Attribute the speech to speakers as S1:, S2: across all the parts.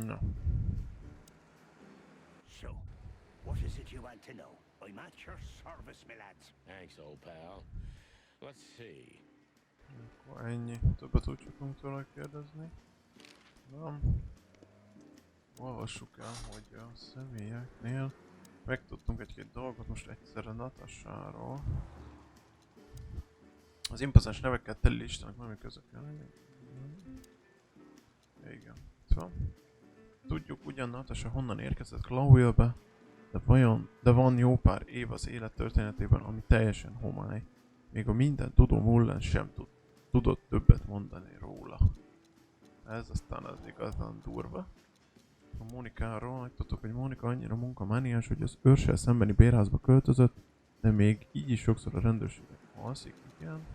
S1: Na.
S2: So, what is it you want to know? I'm at your service, my lads.
S3: Thanks, old pal. Let's see.
S1: Akkor ennyi. Többet úgy tudunk tőle kérdezni. Na. Olvassuk el, hogy a személyeknél megtudtunk egy-két dolgot most egyszerre Natasáról. Az impozás nevekkel teli listának nem közök el. Igen. Itt van. Tudjuk ugyan Natasha honnan érkezett Clawville-be, de van jó pár év az élet történetében, ami teljesen homály. Még a minden tudó Mullen sem tudott többet mondani róla. Ez aztán az igazán durva. A Monikáról megtudtuk, hogy Monika annyira munkamániás, hogy az őrssel szembeni bérházba költözött, de még így is sokszor a rendőrségnek alszik, igen.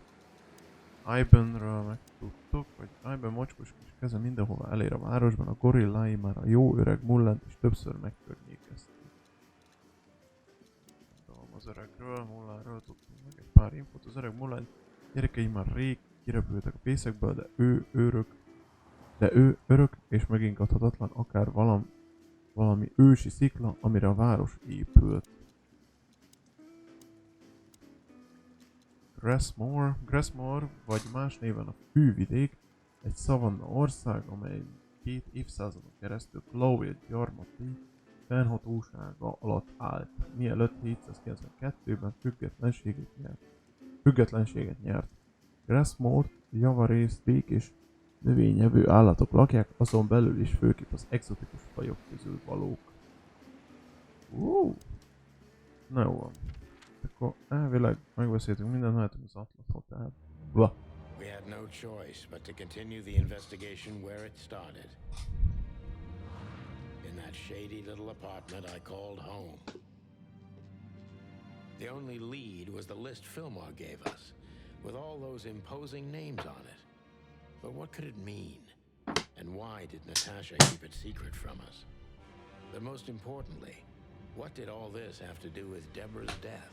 S1: Ibanről megtudtuk, hogy Iban mocskos kis keze mindenhova elér a városban, a gorillái már a jó öreg Mullent is többször megkörnyékezték. Az öregről, Mullenről tudtunk meg egy pár infót. Az öreg Mullen gyerekei már rég kirepültek a fészekből, de ő örök és megingathatatlan, akár valami ősi szikla, amire a város épült. Grassmore, vagy más néven a Fűvidék, egy szavanna ország, amely 2 évszázadon keresztül Clawville gyarmati fennhatósága alatt állt, mielőtt 792-ben függetlenséget nyert. Grassmore-t javarészt békés növényevő állatok lakják, azon belül is főképp az egzotikus fajok közül valók. Na jó van. Akkor elvileg megbeszéltünk mindent, mehetünk az Atlas Hotelba.
S3: We had no choice but to continue the investigation where it started. In that shady little apartment I called home. The only lead was the list Fillmore gave us, with all those imposing names on it. But what could it mean? And why did Natasha keep it secret from us? But most importantly, what did all this have to do with Deborah's death?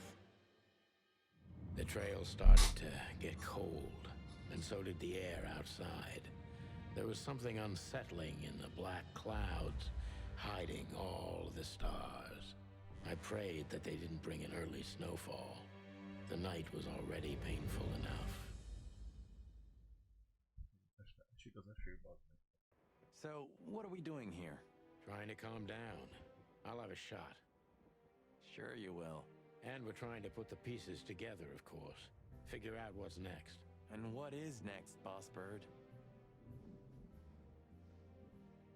S3: The trail started to get cold, and so did the air outside. There was something unsettling in the black clouds, hiding all the stars. I prayed that they didn't bring an early snowfall. The night was already painful enough.
S4: So, what are we doing here?
S3: Trying to calm down. I'll have a shot.
S4: Sure you will.
S3: And we're trying to put the pieces together, of course. Figure out what's next.
S4: And what is next, Boss Bird?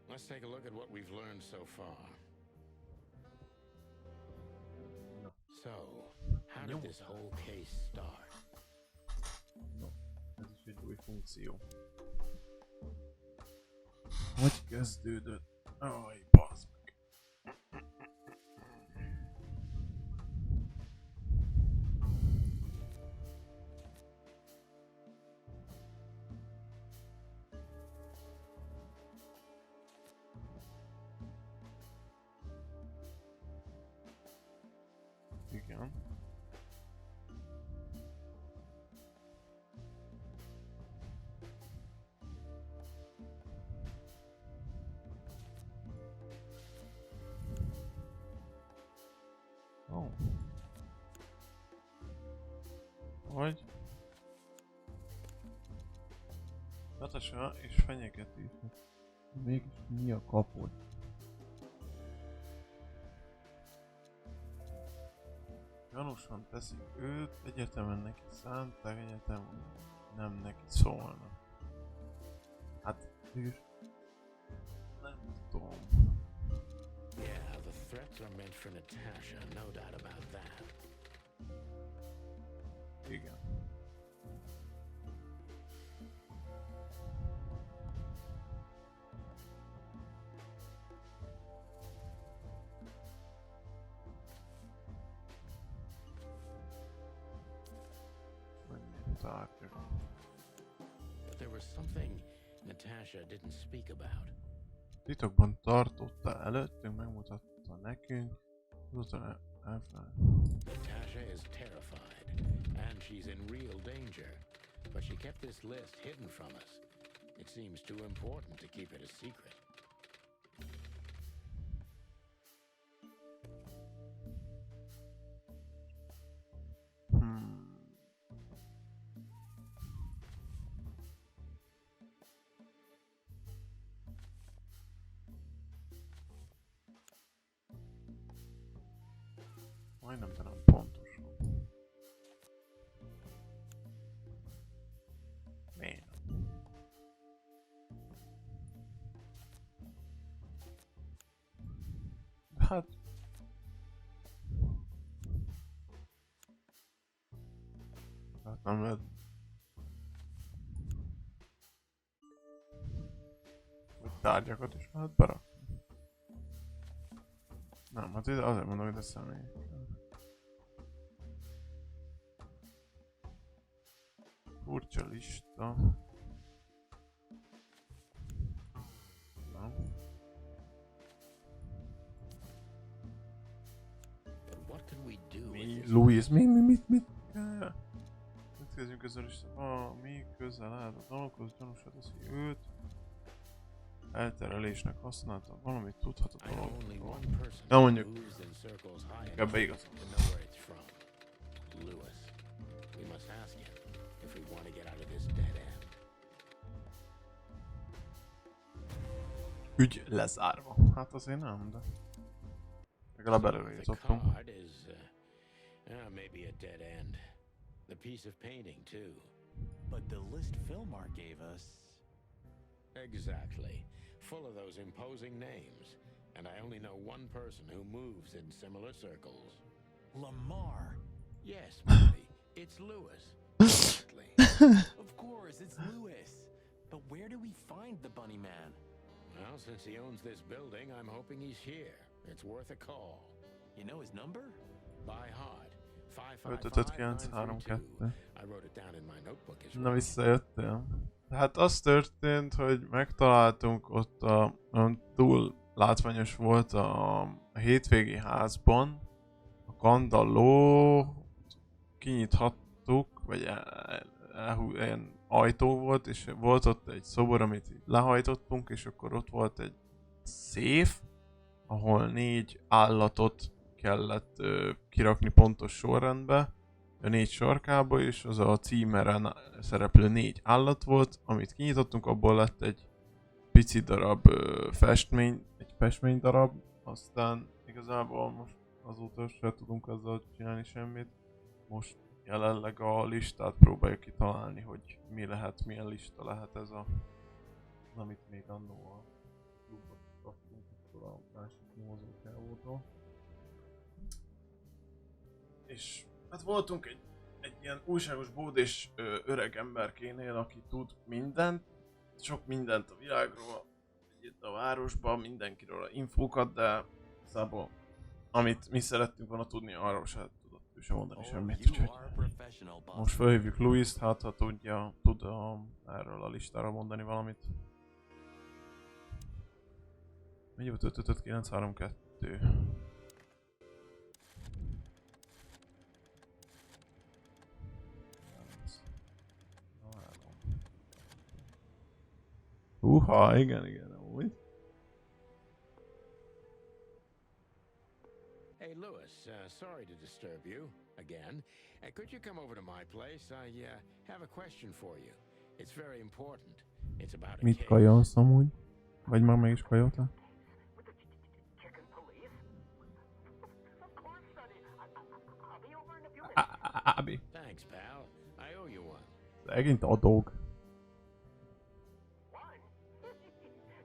S3: Let's take a look at what we've learned so far. So, how did this whole case start?
S1: No, ez is egy új funkció. Hogy kezdődött? Aj, bazd meg. Igen. Oh. Vagy Natasha és fenyegetése. Mégis mi a kapod? Gyanúsan teszik őt, egyetemen neki szánták, egyetemen nem neki szólna. Hát, mégis nem tudom.
S3: Yeah, the threats are meant for Natasha, no doubt about that.
S1: Igen.
S3: But there was something Natasha didn't speak about.
S1: Titokban tartotta előttünk, megmutatta nekünk, azután elfelejt.
S3: Natasha is terrified, and she's in real danger. But she kept this list hidden from us. It seems too important to keep it a secret.
S1: Majdnem, de nem pontosan. Miért? Hát... Hát nem lehet... Vagy tárgyakat is lehet berakni. Nem, hát ide azért mondom, hogy ide személy. Furcsa lista. Nem.
S3: But what can we do with
S1: Mi?
S3: this?
S1: Louis, mit? Mit kezdjünk ezzel is? Mi közel áll a dologhoz, gyanúsra teszi őt. Elterelésnek használta, valamit tudhat a
S3: I know only
S1: dologról.
S3: one person
S1: Nem
S3: who
S1: mondjuk,
S3: moves in circles high
S1: inkább
S3: enough
S1: beigazol.
S3: to know where it's from. Lewis. We must ask him if we want to get out of this dead end.
S1: Ügy lezárva. Hát azért nem, de... Legalább előre
S3: The
S1: jutottunk.
S3: card is maybe a dead end. The piece of painting too.
S4: But the list Philmar gave us...
S3: Exactly. Full of those imposing names. And I only know one person who moves in similar circles.
S4: Lamar!
S3: Yes, buddy. It's Lewis. Exactly.
S4: Of course, it's Lewis! But where do we find the Bunny Man?
S3: Well, since he owns this building, I'm hoping he's here. It's worth a call.
S4: You know his number?
S3: By heart.
S1: 555-932.
S3: I wrote it down in my notebook as
S1: Na
S3: well.
S1: visszajöttél. Hát az történt, hogy megtaláltunk ott olyan túl látványos volt a hétvégi házban. A kandalló kinyithattuk, vagy ilyen ajtó volt, és volt ott egy szobor, amit így lehajtottunk, és akkor ott volt egy széf, ahol 4 állatot kellett kirakni pontos sorrendbe, a 4 sarkába, és az a címeren szereplő 4 állat volt, amit kinyitottunk, abból lett egy pici darab festmény, egy festmény darab, aztán igazából most azóta se tudunk azzal csinálni semmit. Most jelenleg a listát próbáljuk kitalálni, hogy mi lehet, milyen lista lehet ez a... amit még annó a klubot kaptunk, akkor a másik nyomozókávótól. És hát voltunk egy ilyen újságos bódés öreg emberkénél, aki tud mindent, sok mindent a világról, itt a városban, mindenkiről a infókat, de igazából amit mi szerettünk volna tudni, arról se tudott ő sem mondani semmit,
S4: you
S1: úgyhogy
S4: are a professional, boss.
S1: most felhívjuk Louis-t, hát ha tud erről a listára mondani valamit. Mennyi volt 5-5-9-3-2? Igen, amúgy.
S3: Hey, Lewis, sorry to disturb you again. Could you come over to my place? I have a question for you. It's very important. It's about a
S1: Mit
S3: case.
S1: kajolsz amúgy? Vagy már meg is kajoltál?
S2: Chicken police? Of course, Sonny. I'll be over in a few minutes.
S1: Ábi.
S3: Thanks, pal. I owe you one.
S1: Megint a dog.
S2: One?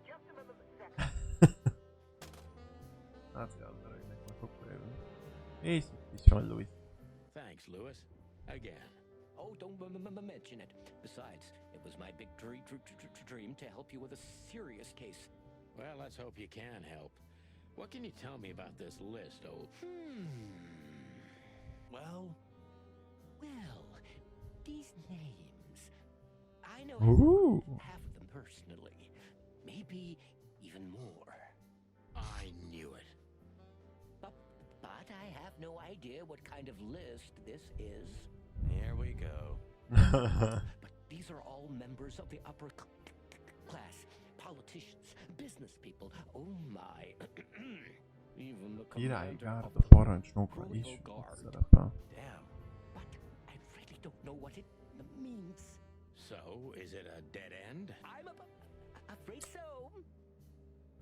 S2: Just a second.
S1: Hát ja, az öregnek meg fog jönni. És itt is van Louis.
S3: Thanks, Lewis. Again.
S5: Oh, don't mention it. Besides, it was my big dream to help you with a serious case.
S3: Well, let's hope you can help. What can you tell me about this list, old...
S4: Well,
S5: These names. I know
S1: Ooh.
S5: half of them personally. Maybe even more.
S3: I knew it.
S5: But I have no idea what kind of list this is.
S4: here we go.
S5: But these are all members of the upper class. Politicians, business people. Oh my. Even the
S1: Királyi
S5: commander of
S1: gárda
S5: the
S1: parancsnoka is
S5: Royal Guard.
S1: szerepel.
S4: Damn.
S5: But I really don't know what it means.
S3: So, is it a dead end?
S5: I'm afraid so.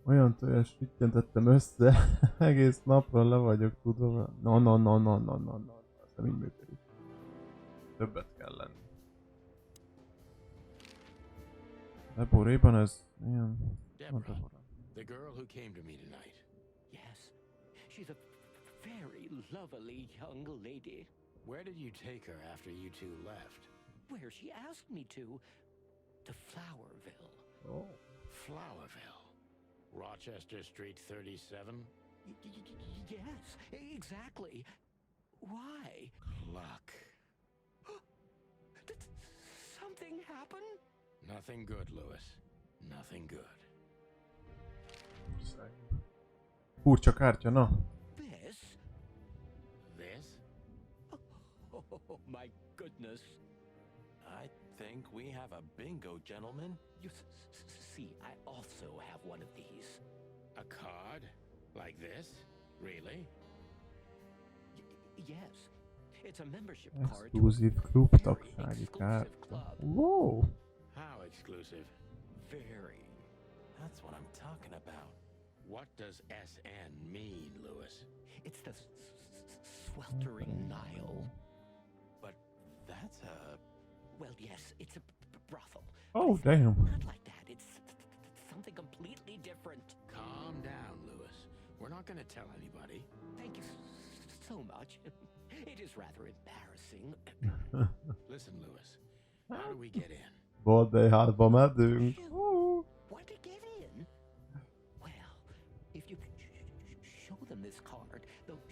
S1: Olyan tojás füttyentettem össze, egész napra le vagyok tudva. No. Ez nem így működik. Többet kell lenni. Deborahban ez ilyen...
S3: Deborah, the girl who came to me tonight.
S5: Yes, she's a very lovely young lady.
S3: Where did you take her after you two left?
S5: Where she asked me to Flowerville.
S1: Oh.
S3: Flowerville. Rochester Street 37?
S5: Yes, exactly. Why?
S3: Luck.
S5: Did something happen?
S3: Nothing good, Lewis. Nothing good.
S1: Furcsa kártya, na.
S5: This?
S3: This?
S5: Oh, my goodness.
S4: I think we have a bingo, gentlemen.
S5: You see, I also have one of these.
S3: A card? Like this? Really?
S5: Yes. It's a membership card.
S1: Exkluzív klub
S5: Very
S1: tagsági
S5: exclusive
S1: kártya.
S5: club.
S1: Wow.
S3: How exclusive?
S5: Very.
S4: That's what I'm talking about.
S3: What does SN mean, Lewis?
S5: It's the sweltering Nile.
S4: But that's a...
S5: Well, yes, it's a brothel.
S1: Oh,
S5: But it's
S1: damn.
S5: not like that. It's something completely different.
S3: Calm down, Lewis. We're not going to tell anybody.
S5: Thank you so much. It is rather embarrassing.
S3: Listen, Lewis. How do we get in?
S1: Bordélyházba megyünk.
S5: Want to get in? Well, if you show them this card, they'll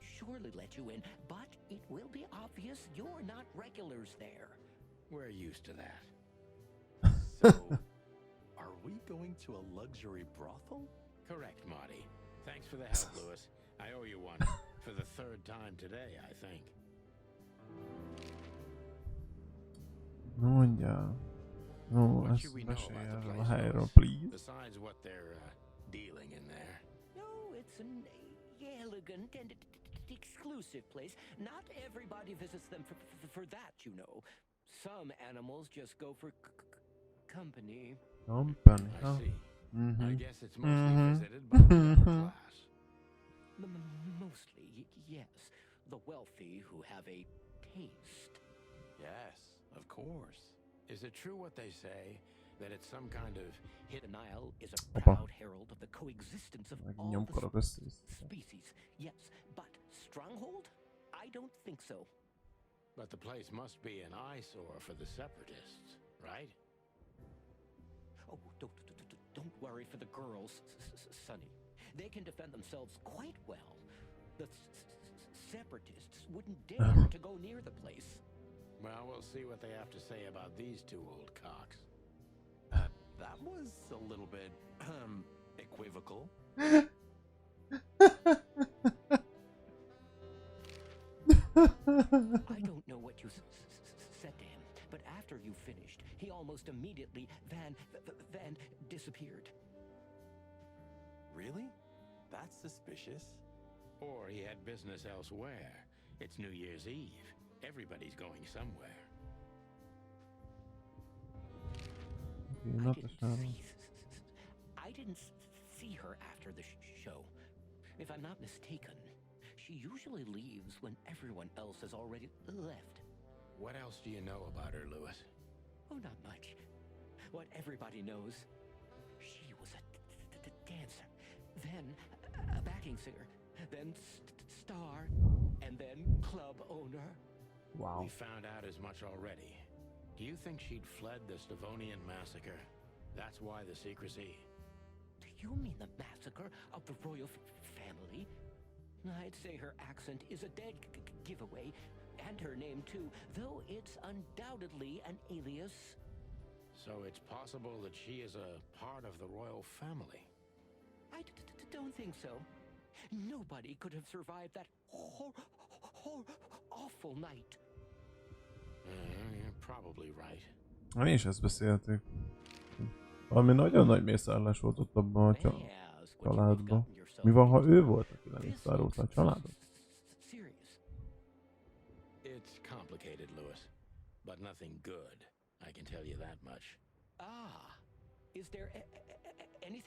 S5: surely let you in, but it will be obvious you're not regulars there.
S3: We're used to that.
S4: So, are we going to a luxury brothel?
S3: Correct, Marty. Thanks for the help, Lewis. I owe you one. For the third time today, I think.
S1: Mondja. No,
S3: What
S1: ezt
S3: should we know
S1: mesélj
S3: about the
S1: erről a
S3: place,
S1: helyről,
S3: Lewis?
S1: please.
S3: Besides what they're dealing in there.
S5: No, it's an elegant and exclusive place. Not everybody visits them for that, you know. Some animals just go for company.
S1: Company,
S3: I
S1: huh?
S3: see. I
S1: Mhm.
S3: guess it's mostly visited by the upper class.
S5: Mostly, yes. The wealthy who have a taste.
S4: Yes, of course.
S3: Is it true what they say? That it's some kind of
S5: The Nile is a
S1: Opa.
S5: proud herald of the coexistence of
S1: Megint
S5: all
S1: nyomkodok
S5: the
S1: össze-vissza.
S5: species. Yes, but Stronghold? I don't think so.
S3: But the place must be an eyesore for the separatists, right?
S5: Oh, don't worry for the girls, Sonny. They can defend themselves quite well. The separatists wouldn't dare to go near the place.
S3: Well, we'll see what they have to say about these two old cocks.
S4: That was a little bit, equivocal.
S5: I don't know what you said to him, but after you finished, he almost immediately van disappeared.
S4: Really? That's suspicious.
S3: Or he had business elsewhere. It's New Year's Eve. Everybody's going somewhere.
S5: I didn't see her after the show. If I'm not mistaken, she usually leaves when everyone else has already left.
S3: What else do you know about her, Lewis?
S5: Oh, not much. What everybody knows. She was a dancer, then a backing singer, then star, and then club owner.
S1: Wow.
S3: We found out as much already. Do you think she'd fled the Stavonian massacre? That's why the secrecy.
S5: Do you mean the massacre of the royal family? I'd say her accent is a dead giveaway, and her name too, though it's undoubtedly an alias.
S3: So it's possible that she is a part of the royal family.
S5: I don't think so. Nobody could have survived that awful night.
S3: You're probably right.
S1: Mi is ezt beszéltük. Valami nagyon nagy mészárlás volt ott abban a családban. Mi van, ha ő volt, aki lemészárolta a családot?
S5: Serious.
S3: It's complicated, Lewis, but nothing good. I can tell you that much.
S5: Ah, is there anything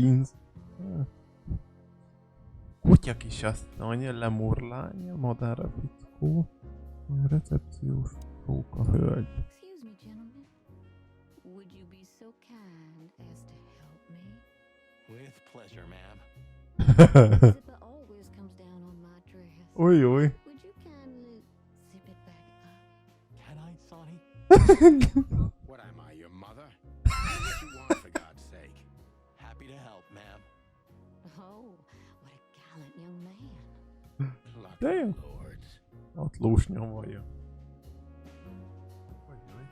S1: Beans. Kutya kisasszony, lemurlány, madár a fickó, recepciós róka hölgy.
S6: Excuse me, gentlemen. Would you be so kind as to help me?
S4: With pleasure, ma'am.
S6: Zipper always comes down on my dress.
S1: Oj, oj.
S6: Would you kindly zip it back up?
S4: Can I, Sonny?
S3: What am I, your mother? What you want, for God's sake?
S4: Happy to help, ma'am.
S6: Oh, what a gallant young man.
S3: Lucky
S1: Damn.
S3: lords.
S1: Ott lós nyomolja. Oj, oj.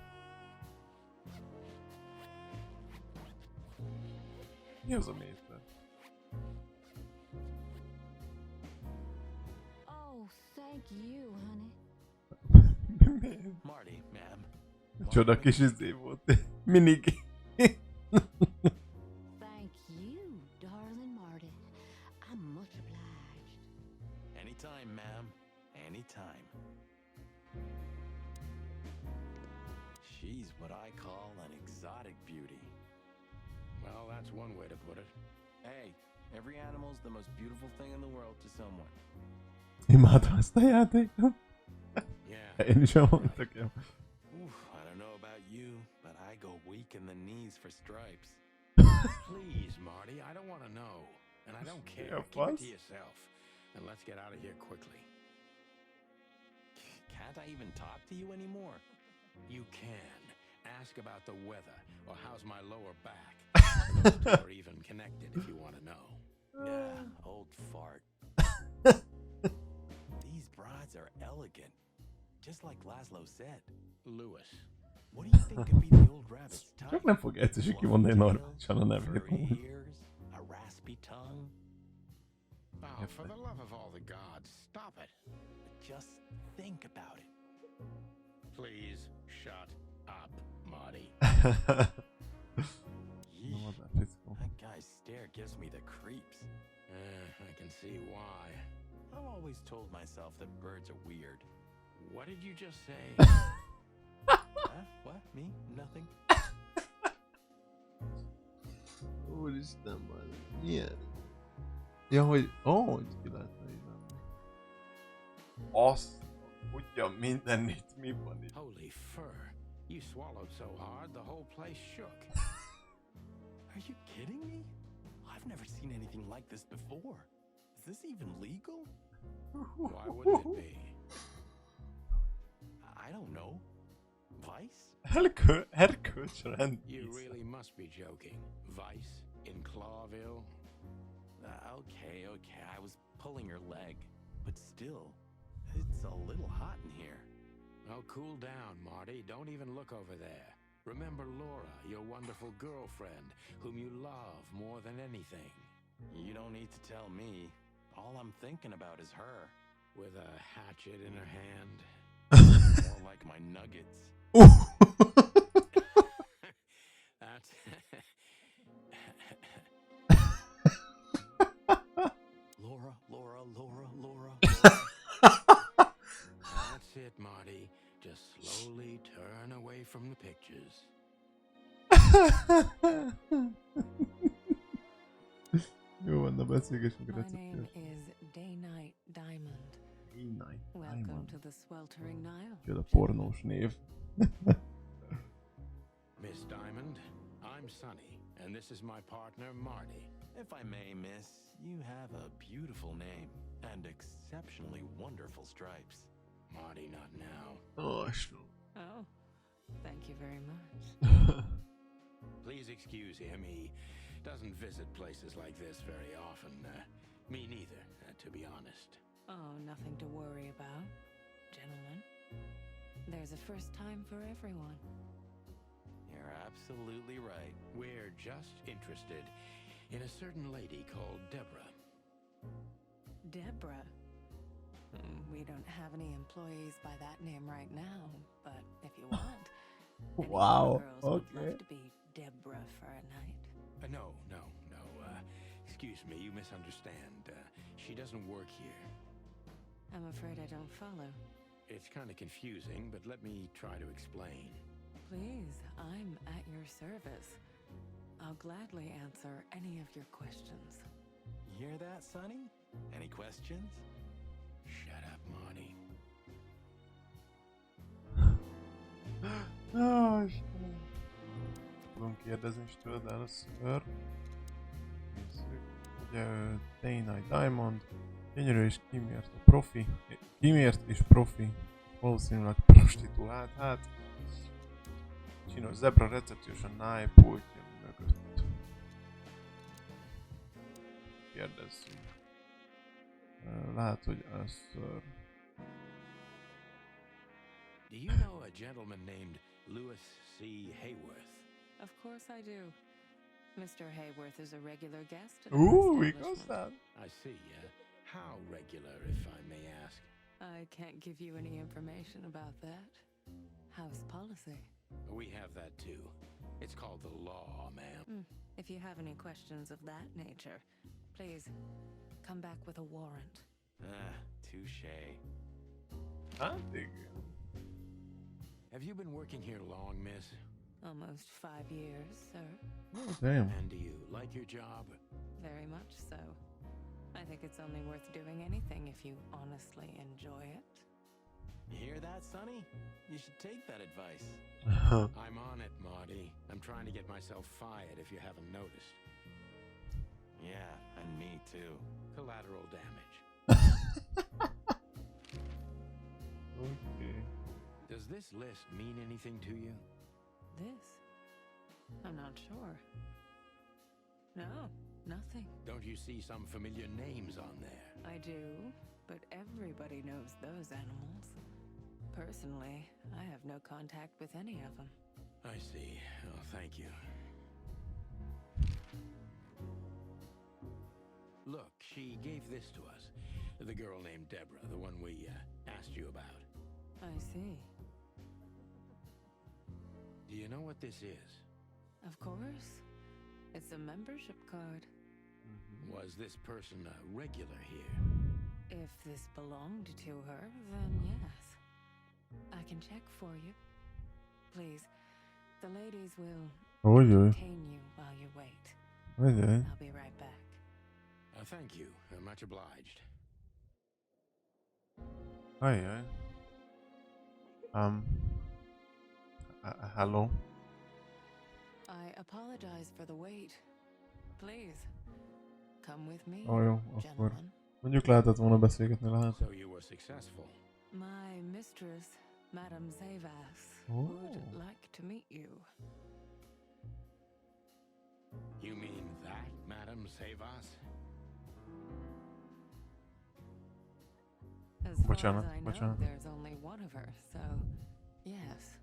S1: Mi az a méter?
S6: Oh, thank you, honey.
S4: Marty, ma'am.
S1: Csoda kis izé volt. Minigi.
S6: Thank you, darling Marty. I'm much obliged.
S4: Anytime, ma'am. Anytime. She's what I call an exotic beauty.
S3: Well, that's one way to put it.
S4: Hey, every animal's the most beautiful thing in the world to someone.
S1: Imádom ezt a játékot.
S3: Yeah.
S1: Én is elmondtak el.
S4: Oof, I don't know about you, but I go weak in the knees for stripes.
S3: Please, Marty, I don't want to know. And I don't care.
S1: Yeah,
S3: Keep it
S1: fuss.
S3: to yourself. And let's get out of here quickly.
S4: Can't I even talk to you anymore?
S3: You can. Ask about the weather, or how's my lower back. Those two are even connected if you want to know.
S4: Yeah, old fart. These brides are elegant. Just like Laszlo said.
S3: Lewis.
S4: What do you think could be the old rabbit's type?
S1: Csak nem fog egyszer kimondani normálisan a nevét.
S4: Furry ears, a raspy tongue.
S3: Oh, for the love of all the gods, stop it.
S4: Just think about it.
S3: Please, shut up, Marty.
S1: Na, madár fickó.
S4: That guy's stare gives me the creeps.
S3: I can see why.
S4: I've always told myself that birds are weird.
S3: What did you just say?
S4: Huh? What? Me? Nothing?
S1: Úristen, majd milyen? Ja, hogy ki lehetne így lenni. Azt, ugyan mindenit, mi van itt?
S3: Holy fur. You swallowed so hard, the whole place shook.
S4: Are you kidding me? I've never seen anything like this before. Is this even legal?
S3: Why wouldn't it be?
S4: Vice?
S1: Erkölcsrend.
S3: You really must be joking. Vice in Clawville?
S4: Okay. I was pulling your leg. But still, it's a little hot in here.
S3: Oh, cool down, Marty. Don't even look over there. Remember Laura, your wonderful girlfriend, whom you love more than anything.
S4: You don't need to tell me. All I'm thinking about is her.
S3: With a hatchet in her hand.
S4: More like my nuggets.
S3: That's...
S4: Laura.
S3: That's it, Marty. Just slowly turn away from the pictures.
S1: Jó van, de beszélgessünk a
S6: My name
S1: receptőr.
S6: is Day-Night Diamond.
S1: Day-Night
S6: Welcome
S1: Diamond.
S6: to the sweltering Nile.
S1: Jön a pornós név.
S3: Miss Diamond, I'm Sonny, and this is my partner, Marty.
S4: If I may, miss, you have a beautiful name and exceptionally wonderful stripes.
S3: Marty, not now.
S1: Oh,
S6: Oh, thank you very much.
S3: Please excuse him. He doesn't visit places like this very often. Me neither, to be honest.
S6: Oh, nothing to worry about, gentlemen. There's a first time for everyone.
S4: You're absolutely right.
S3: We're just interested in a certain lady called Deborah.
S6: Deborah. We don't have any employees by that name right now, but if you want, any of
S1: Wow,
S6: you girls would
S1: okay.
S6: love to be Deborah for a night.
S3: No. Excuse me, you misunderstand. She doesn't work here.
S6: I'm afraid I don't follow.
S3: It's kind of confusing, but let me try to explain.
S6: Please, I'm at your service. I'll gladly answer any of your questions.
S4: You hear that, Sonny? Any questions?
S3: Shut up, Marty.
S1: Istenem. Tudom kérdezni is tőled először. Nézzük. Ugye ő Day-Night Diamond. Gyönyörű és kimért és profi. Valószínűleg prostituált. Hát csinos zebra recepciós a Nile pultja mögött. Kérdezzünk. Lehet, hogy először...
S3: Do you know a gentleman named Louis C. Hayworth?
S6: Of course I do. Mr. Hayworth is a regular guest at
S1: Ooh,
S6: our
S1: we got
S6: establishment.
S1: that.
S3: I see. How regular, if I may ask?
S6: I can't give you any information about that. House policy.
S3: We have that too. It's called the law, ma'am.
S6: If you have any questions of that nature, please come back with a warrant.
S4: Touche.
S1: Hát igen.
S3: Have you been working here long, miss?
S6: Almost 5 years, sir.
S1: Oh, damn.
S3: And do you like your job?
S6: Very much so. I think it's only worth doing anything if you honestly enjoy it.
S4: You hear that, Sonny? You should take that advice.
S3: I'm on it, Marty. I'm trying to get myself fired if you haven't noticed.
S4: Yeah, and me too.
S3: Collateral damage.
S1: Okay.
S3: Does this list mean anything to you?
S6: This? I'm not sure. No, nothing.
S3: Don't you see some familiar names on there?
S6: I do, but everybody knows those animals. Personally, I have no contact with any of them.
S3: I see. Oh, thank you. Look, she gave this to us. The girl named Deborah, the one we asked you about.
S6: I see.
S3: Do you know what this is?
S6: Of course. It's a membership card.
S3: Was this person a regular here?
S6: If this belonged to her, then yes. I can check for you. Please, the ladies will
S1: Ojoj.
S6: detain you while you wait.
S1: Ajaj.
S6: I'll be right back.
S3: Thank you. Much obliged.
S1: Ajaj. Hello.
S6: I apologize for the wait. Please, come with me,
S1: Ó, jó, akkor
S6: gentlemen.
S1: mondjuk lehetett volna beszélgetni, lehet.
S3: So you were successful.
S6: My mistress Madame Zavas
S1: Oh.
S6: would like to meet you.
S3: You mean that, Madame Savas?
S6: As far
S1: Bocsánat,
S6: as I know,
S1: bocsánat.
S6: there's only one of her, so yes.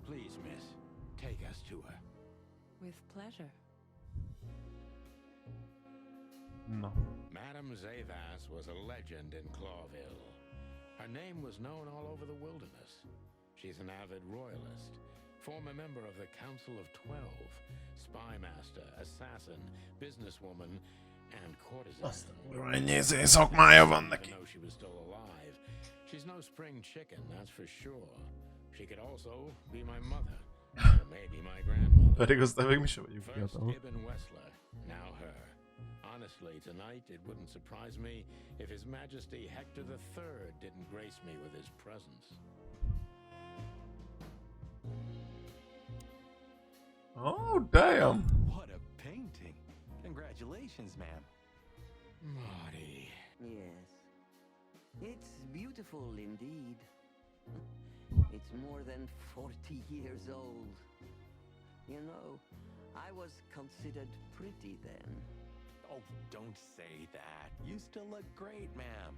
S3: Please, miss, take us to her.
S6: With pleasure.
S1: Na.
S3: Madame Zavas was a legend in Clawville. Her name was known all over the wilderness. She's an avid royalist, former member of the Council of 12, spymaster, assassin, businesswoman, and courtesan.
S1: Ennyi szakmája van
S3: Even
S1: neki.
S3: though she was still alive, she's no spring chicken, that's for sure. She could also be my mother, or maybe my grandmother.
S1: Pedig aztán még mi sem vagyunk
S3: First
S1: fiatalok.
S3: Ibn Wessler, now her. Honestly, tonight it wouldn't surprise me if His Majesty Hector III didn't grace me with his presence.
S1: Oh, damn!
S4: What a painting! Congratulations, ma'am.
S3: Marty.
S7: Yes. It's beautiful indeed. It's more than 40 years old. You know, I was considered pretty then.
S4: Oh, don't say that. You still look great, ma'am.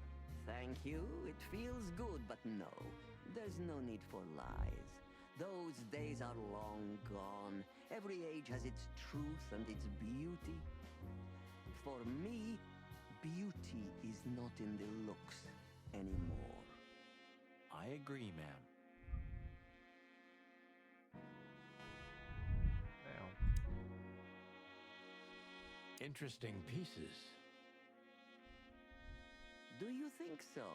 S7: Thank you. It feels good, but no. There's no need for lies. Those days are long gone. Every age has its truth and its beauty. For me, beauty is not in the looks anymore.
S4: I agree, ma'am.
S3: Interesting pieces.
S7: Do you think so?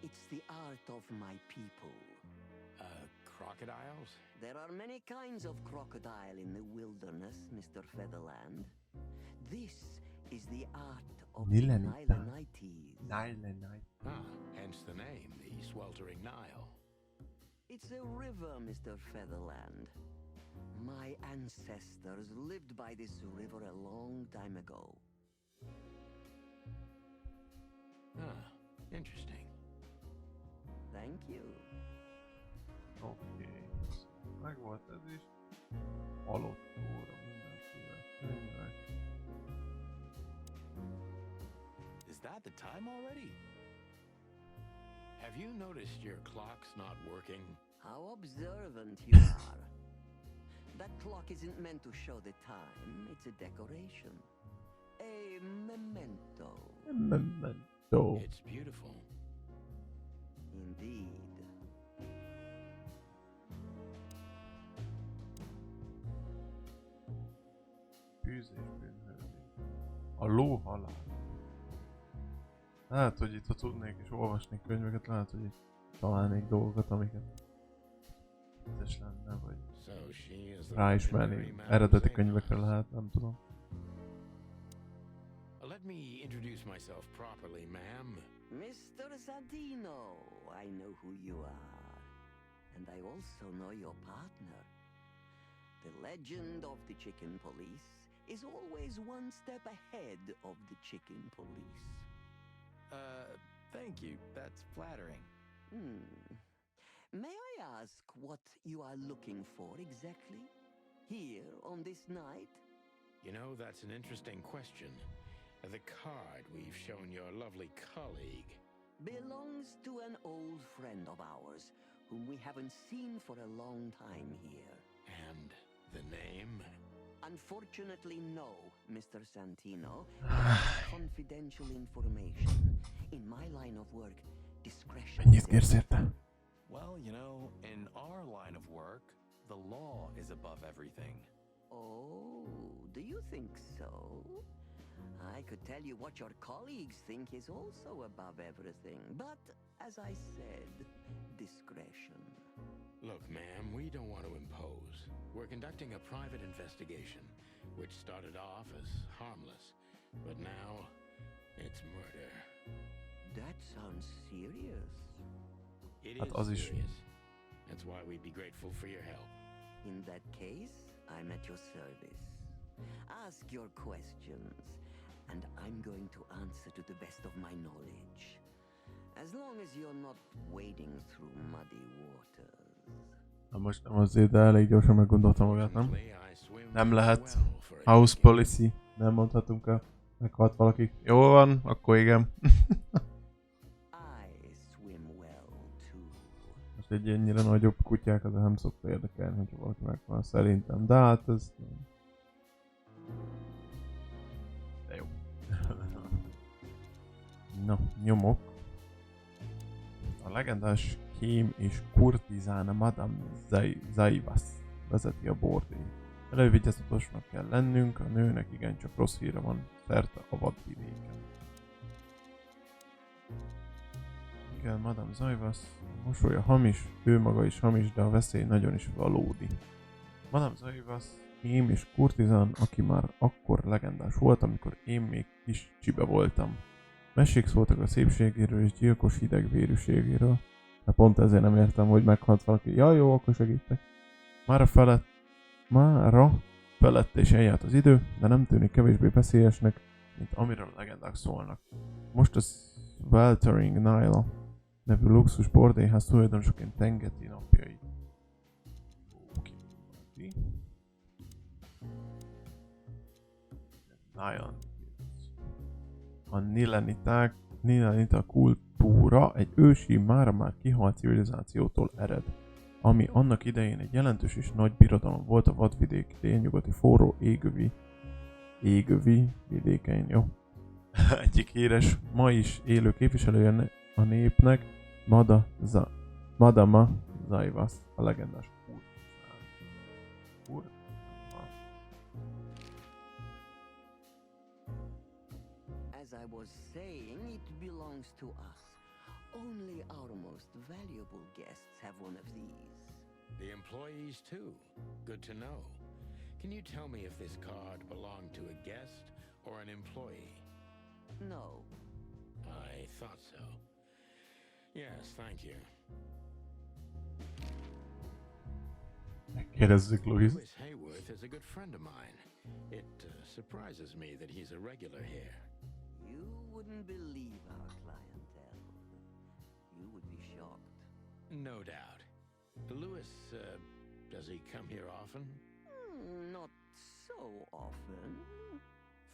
S7: It's the art of my people.
S3: Crocodiles?
S7: There are many kinds of crocodile in the wilderness, Mr. Featherland. This is the art of the
S1: Nilenita.
S7: Nilenites.
S1: Night.
S3: Ah, hence the name, the Sweltering Nile.
S7: It's a river, Mr. Featherland. My ancestors lived by this river a long time ago.
S3: Ah, interesting.
S7: Thank you.
S1: Oké. Meg volt ez is. Halott óra, mindenféle könyvek.
S4: Is that the time already?
S3: Have you noticed your clock's not working?
S7: How observant you are. That clock isn't meant to show the time, it's a decoration. A memento.
S1: Memento.
S3: It's beautiful.
S7: Indeed.
S1: Bűz és bűnhődés. A lóhalál. Lehet, hogy itt ha tudnék és olvasnék könyveket, lehet, hogy itt találnék dolgokat, amiket vicces lenne, vagy
S3: So she is the
S1: ráismerni.
S3: legendary Madame
S1: Eredeti
S3: Zavas.
S1: könyvekre lehet, nem tudom.
S3: Let me introduce myself properly, ma'am.
S7: Mr. Santino, I know who you are. And I also know your partner. The legend of the Chicken Police is always one step ahead of the Chicken Police.
S4: Thank you. That's flattering.
S7: May I ask what you are looking for exactly? Here on this night?
S3: You know, that's an interesting question. The card we've shown your lovely colleague.
S7: Belongs to an old friend of ours, whom we haven't seen for a long time here.
S3: And the name?
S7: Unfortunately, no, Mr. Santino. That's confidential information. In my line of work, discretion
S1: Mennyit
S7: is
S1: kérsz érte?
S4: Well, you know, in our line of work, the law is above everything.
S7: Oh, do you think so? I could tell you what your colleagues think is also above everything, but as I said, discretion.
S3: Look, ma'am, we don't want to impose. We're conducting a private investigation, which started off as harmless, but now it's murder.
S7: That sounds serious.
S3: It
S1: Hát
S3: is
S1: az is.
S3: serious. That's why we'd be grateful for your help.
S7: In that case, I'm at your service. Ask your questions, and I'm going to answer to the best of my knowledge. As long as you're not wading through muddy waters.
S1: Na most nem azért, de elég gyorsan meggondoltam magát, nem?
S3: Fortunately, I swim
S1: Nem
S3: very
S1: lehet.
S3: well for a
S1: House
S3: native.
S1: policy. Nem mondhatunk el. Meghalt valaki. Jó van, akkor igen.
S7: I swim well too.
S1: Most egy ennyire nagyobb kutyák, az nem szokta érdekelni, hogyha valaki meghal szerintem. De hát ez... De jó. Na, nyomok. A legendás kém és kurtizán Madame Zaivas vezeti a bordélyt. Elővigyázatosnak kell lennünk, a nőnek igencsak rossz híre van szerte a vadvidéken. Igen, Madame Zaivas, a mosolya hamis, ő maga is hamis, de a veszély nagyon is valódi. Madame Zaivas, kém és kurtizán, aki már akkor legendás volt, amikor én még kis csibe voltam. Mesék szóltak a szépségéről és gyilkos hidegvérűségéről, de pont ezért nem értem, hogy meghalt valaki. Ja, jó, akkor segítek. Mára felett és eljárt az idő, de nem tűnik kevésbé veszélyesnek, mint amiről a legendák szólnak. Most a Sweltering Nile nevű luxus bordélyház tulajdonosoként tengeti napjait. Nile. A Nilenita kultúra egy ősi, mára már kihalt civilizációtól ered, ami annak idején egy jelentős és nagy birodalom volt a vadvidék délnyugati forró égövi vidékein, jó? Egyik híres, ma is élő képviselője a népnek, Madama Zaivas, a legendás kurtizán.
S7: As I was saying, it belongs to us. Only our most valuable guests have one of these.
S3: The employees too. Good to know. Can you tell me if this card belonged to a guest or an employee?
S7: No.
S3: I thought so. Yes, thank you.
S1: Megkérdezzük Louis.
S3: Louis Hayworth is a good friend of mine. It surprises me that he's a regular here.
S7: You wouldn't believe our clientele. You would be shocked.
S3: No doubt. Louis, does he come here often?
S7: Not so often.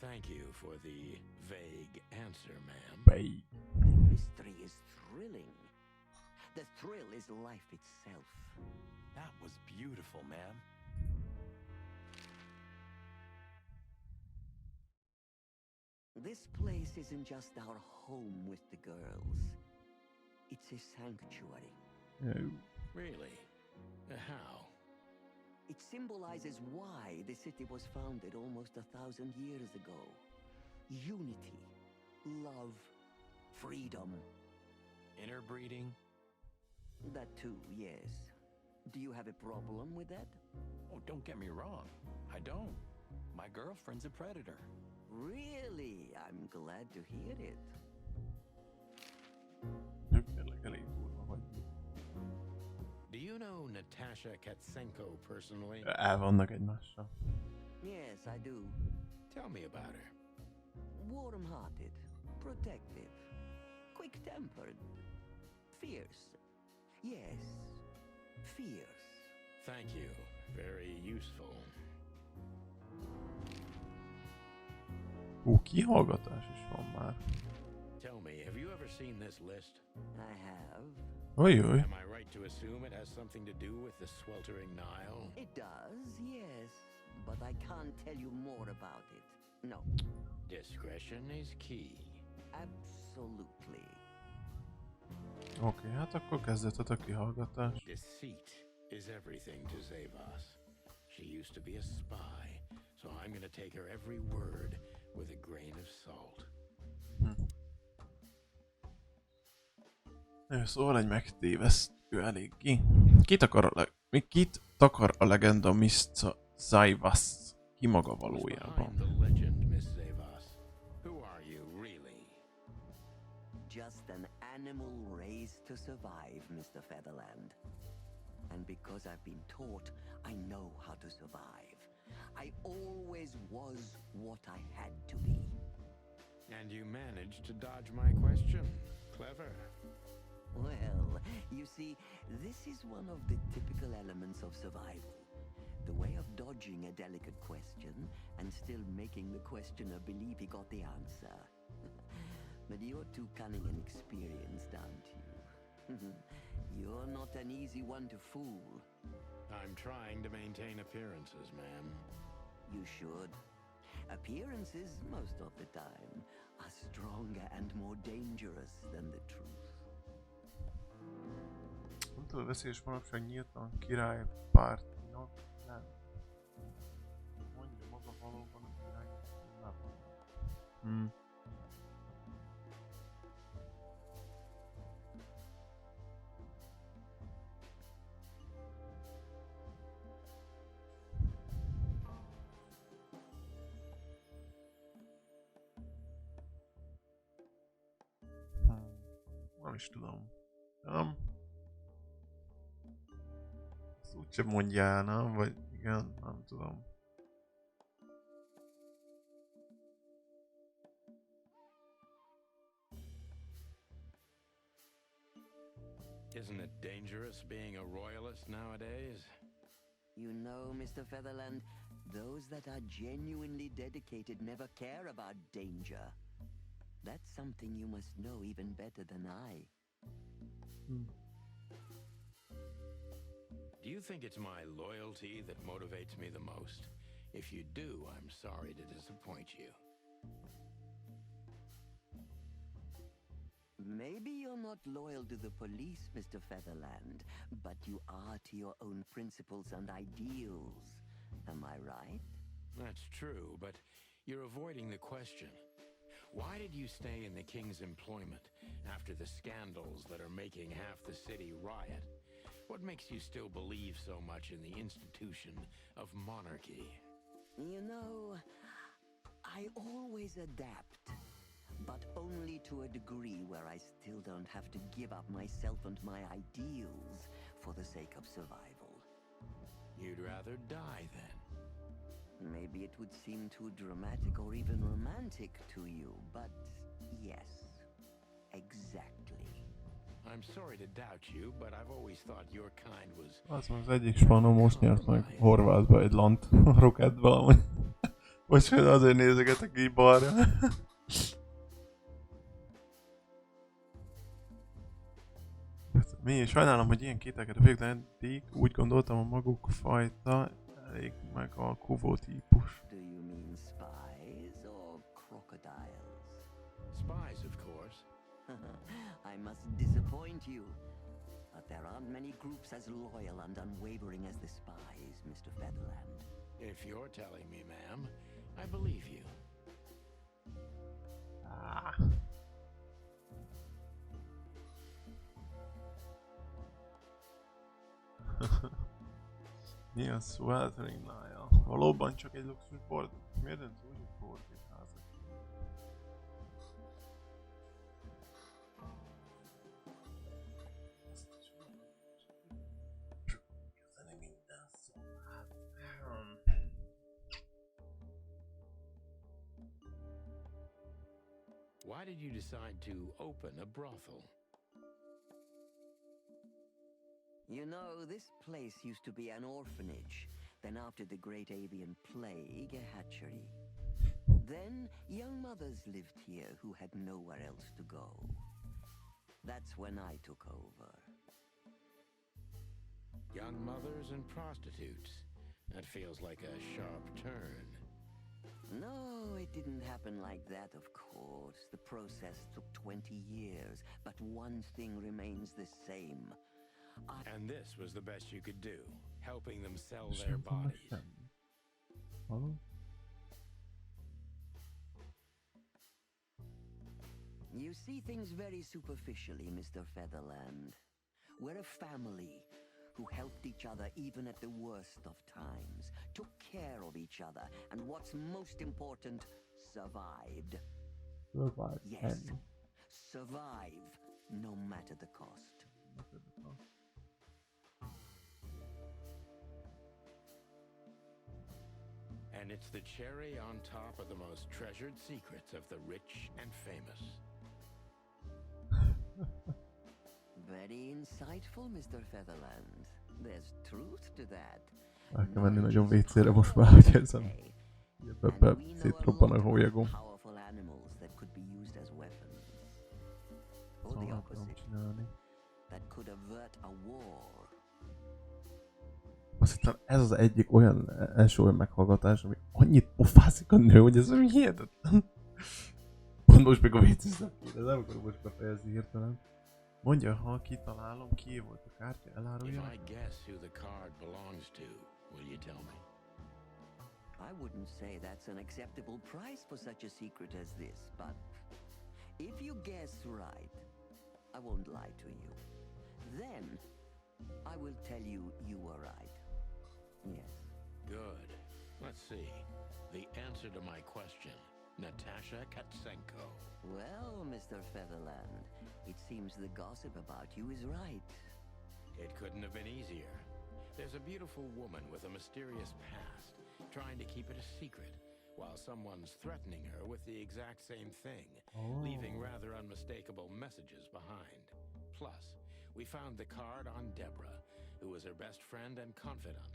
S3: Thank you for the vague answer, ma'am.
S1: Bej.
S7: Mystery is thrilling. The thrill is life itself.
S4: That was beautiful, ma'am.
S7: This place isn't just our home with the girls. It's a sanctuary.
S1: Jó.
S3: Really? How?
S7: It symbolizes why the city was founded almost 1,000 years ago. Unity, love, freedom.
S4: Interbreeding?
S7: That too, yes. Do you have a problem with that?
S4: Oh, don't get me wrong. I don't. My girlfriend's a predator.
S7: Really? I'm glad to hear it.
S1: Tényleg elég durva, hogy
S3: Do you know Natasha Katsenko personally?
S1: el vannak egymással.
S7: Yes, I do.
S3: Tell me about her.
S7: Warm-hearted, protective, quick-tempered, fierce. Yes, fierce.
S3: Thank you. Very useful.
S1: Kihallgatás is van már.
S3: Tell me, have you ever seen this list?
S7: I have.
S1: Ojjoj.
S3: Am I right to assume it has something to do with the sweltering Nile?
S7: It does, yes. But I can't tell you more about it. No,
S3: Discretion is key.
S7: absolutely.
S1: Oké, hát akkor kezdődhet a kihallgatás.
S3: Deceit is everything to Zavas. She used to be a spy, so I'm gonna take her every word with a grain of salt.
S1: Szóval egy megtévesztő eléggé. Kit takar a legenda Miss Zaivas? Ki maga
S3: Who's
S1: valójában?
S3: behind the legend, Miss Zavas? Who are you, really?
S7: Just an animal raised to survive, Mr. Featherland. And because I've been taught, I know how to survive. I always was what I had to be.
S3: And you managed to dodge my question. Clever.
S7: Well, you see, this is one of the typical elements of survival. The way of dodging a delicate question and still making the questioner believe he got the answer. But you're too cunning and experienced, aren't you? You're not an easy one to fool.
S3: I'm trying to maintain appearances, ma'am.
S7: You should. Appearances, most of the time, are stronger and more dangerous than the truth.
S1: Nem tudod, veszélyes manapság nyíltan királypártinak lenni. Mondja maga valóban a király. Nem is tudom. Nem? Ezt úgysem mondja el, nem? Vagy igen, nem tudom.
S3: Isn't it dangerous being a royalist nowadays?
S7: You know, Mr. Featherland, those that are genuinely dedicated never care about danger. That's something you must know even better than I.
S3: Do you think it's my loyalty that motivates me the most? If you do, I'm sorry to disappoint you.
S7: Maybe you're not loyal to the police, Mr. Featherland, but you are to your own principles and ideals. Am I right?
S3: That's true, but you're avoiding the question. Why did you stay in the king's employment after the scandals that are making half the city riot? What makes you still believe so much in the institution of monarchy?
S7: You know, I always adapt, but only to a degree where I still don't have to give up myself and my ideals for the sake of survival.
S3: You'd rather die then?
S7: Maybe it would seem too dramatic or even romantic to you, but yes, exactly.
S3: I'm sorry to doubt you, but I've always thought your kind was...
S1: Azt mondom, az egyik spanom most nyert meg Horvátba egy lant rocketből, amúgy. Most azért nézegetek így balra. Mi? Sajnálom, hogy ilyen kételkedő vagyok, de eddig úgy gondoltam, a maguk fajta elég megalkuvó típus.
S7: Do you mean spies or crocodiles?
S3: Spies, of course.
S7: I must disappoint you, but there aren't many groups as loyal and unwavering as the spies, Mr. Featherland.
S3: If you're telling me, ma'am, I believe you.
S1: Ah. Milyen sweltering nája. Valóban csak egy luxusboard? Miért nem úgy, hogy boardgépházak? Kezdeni minden szóval.
S3: Why did you decide to open a brothel?
S7: You know, this place used to be an orphanage. Then after the Great Avian Plague, a hatchery. Then young mothers lived here who had nowhere else to go. That's when I took over.
S3: Young mothers and prostitutes. That feels like a sharp turn.
S7: No, it didn't happen like that, of course. The process took 20 years, but one thing remains the same.
S3: And this was the best you could do, helping them sell their bodies.
S1: Hello?
S7: You see things very superficially, Mr. Featherland. We're a family who helped each other even at the worst of times, took care of each other, and what's most important, survived.
S1: Survive.
S7: Yes, survive, no matter the cost.
S3: And it's the cherry on top of the most treasured secrets of the rich and famous.
S7: Very insightful, Mr. Featherland. There's truth to that.
S1: El kell menni nagyon
S7: Knowledge is
S1: vécére most
S7: power,
S1: már, hogy
S7: they
S1: érzem.
S7: say.
S1: Így
S7: And
S1: be
S7: we know a
S1: szétrobban
S7: lot
S1: a
S7: about
S1: hólyagom.
S7: powerful animals that could be used as weapons. Or
S1: Szóval
S7: the
S1: nem tudom
S7: opposite,
S1: csinálni.
S7: that could avert a war.
S1: Azt hittem, ez az egyik olyan első olyan meghallgatás, ami annyit pofázik a nő, hogy ez ami hihetetlen. Pont most még a vécészem ki, de nem akarom most befejezni hirtelen. Mondja, ha kitalálom, kié volt a kártya, elárulja
S3: If I
S1: nekem?
S3: guess who the card belongs to, will you tell me?
S7: I wouldn't say that's an acceptable price for such a secret as this, but if you guess right, I won't lie to you. Then I will tell you you were right. Yes.
S3: Good. Let's see. The answer to my question, Natasha Katsenko.
S7: Well, Mr. Featherland, it seems the gossip about you is right.
S3: It couldn't have been easier. There's a beautiful woman with a mysterious past, trying to keep it a secret, while someone's threatening her with the exact same thing, leaving rather unmistakable messages behind. Plus, we found the card on Deborah, who was her best friend and confidant,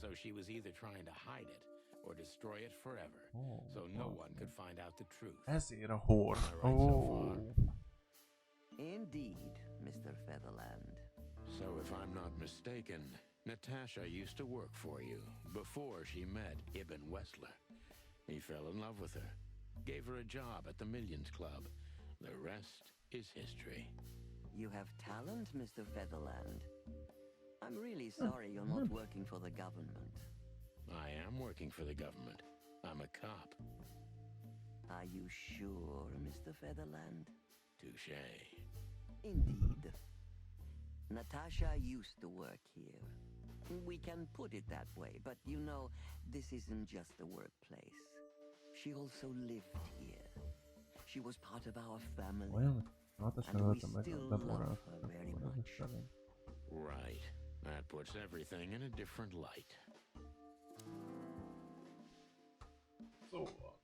S3: so she was either trying to hide it or destroy it forever, so no one could find out the truth.
S1: Ezért a hór.
S3: Am I right so far?
S7: Indeed, Mr. Featherland.
S3: So if I'm not mistaken, Natasha used to work for you before she met Ibn Wessler. He fell in love with her, gave her a job at the Millions Club. The rest is history.
S7: You have talent, Mr. Featherland. I'm really sorry you're not working for the government.
S3: I am working for the government. I'm a cop.
S7: Are you sure, Mr. Featherland?
S3: Touché.
S7: Indeed. Natasha used to work here. We can put it that way, but you know, this isn't just a workplace. She also lived here. She was part of our family.
S1: Olyan, hát ezt
S7: And we
S1: öltem meg,
S7: still
S1: beborrál.
S7: love her very much.
S3: Right. That puts everything in a different light.
S1: Szóval.